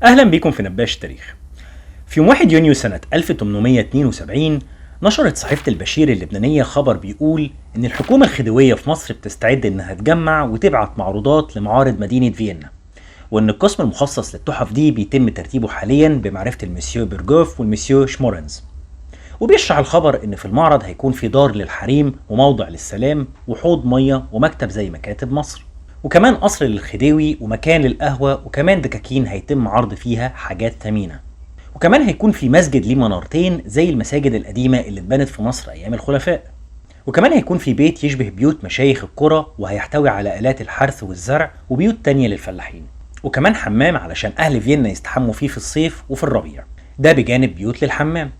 أهلا بكم في نباش تاريخ. في يوم 1 يونيو سنة 1872 نشرت صحيفة البشير اللبنانية خبر بيقول إن الحكومة الخديوية في مصر بتستعد إنها تجمع وتبعت معروضات لمعارض مدينة فيينا، وإن القسم المخصص للتحف دي بيتم ترتيبه حاليا بمعرفة المسيو بيرجوف والمسيو شمورنز. وبيشرح الخبر إن في المعرض هيكون في دار للحريم وموضع للسلام وحوض مية ومكتب زي مكاتب مصر، وكمان قصر للخديوي ومكان للقهوة، وكمان دكاكين هيتم عرض فيها حاجات ثمينة. وكمان هيكون في مسجد ليه منارتين زي المساجد القديمة اللي اتبنت في مصر أيام الخلفاء. وكمان هيكون في بيت يشبه بيوت مشايخ القرى وهيحتوي على آلات الحرث والزرع، وبيوت تانية للفلاحين. وكمان حمام علشان أهل فيينا يستحموا فيه في الصيف وفي الربيع، ده بجانب بيوت للحمام.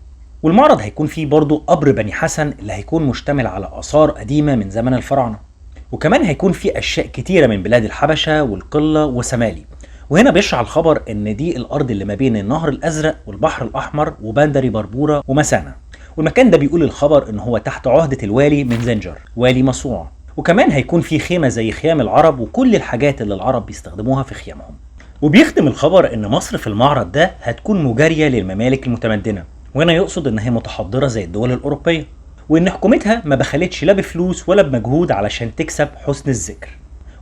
والمعرض هيكون فيه برضه قبر بني حسن اللي هيكون مشتمل على آثار قديمة من زمن الفراعنة. وكمان هيكون فيه أشياء كتيرة من بلاد الحبشة والقلة وسمالي. وهنا بيشرح الخبر ان دي الارض اللي ما بين النهر الازرق والبحر الاحمر وبندري بربوره ومسانا. والمكان ده بيقول الخبر ان هو تحت عهده الوالي من زنجر والي مصوع. وكمان هيكون في خيمه زي خيام العرب وكل الحاجات اللي العرب بيستخدموها في خيامهم. وبيختم الخبر ان مصر في المعرض ده هتكون مجاريه للممالك المتمدنه، وهنا يقصد ان هي متحضره زي الدول الاوروبيه، وان حكومتها ما بخلتش لا بفلوس ولا بمجهود علشان تكسب حسن الذكر،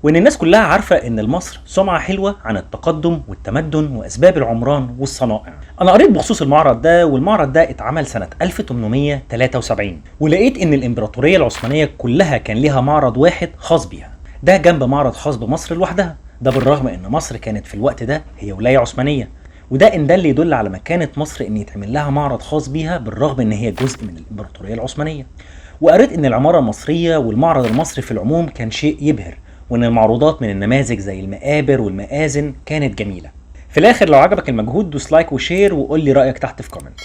وإن الناس كلها عارفة إن لمصر سمعة حلوة عن التقدم والتمدن وأسباب العمران والصنائع. أنا قريت بخصوص المعرض ده، والمعرض ده اتعمل سنة 1873، ولقيت إن الإمبراطورية العثمانية كلها كان ليها معرض واحد خاص بيها، ده جنب معرض خاص بمصر لوحدها. ده بالرغم إن مصر كانت في الوقت ده هي ولاية عثمانية، وده إن ده اللي يدل على مكانة مصر إن يتعمل لها معرض خاص بيها بالرغم إن هي جزء من الإمبراطورية العثمانية. وقريت إن العمارة المصرية والمعرض المصري في العموم كان شيء يبهر، وان المعروضات من النماذج زي المقابر والمآذن كانت جميلة. في الاخر لو عجبك المجهود دوس لايك وشير وقول لي رأيك تحت في كومنت.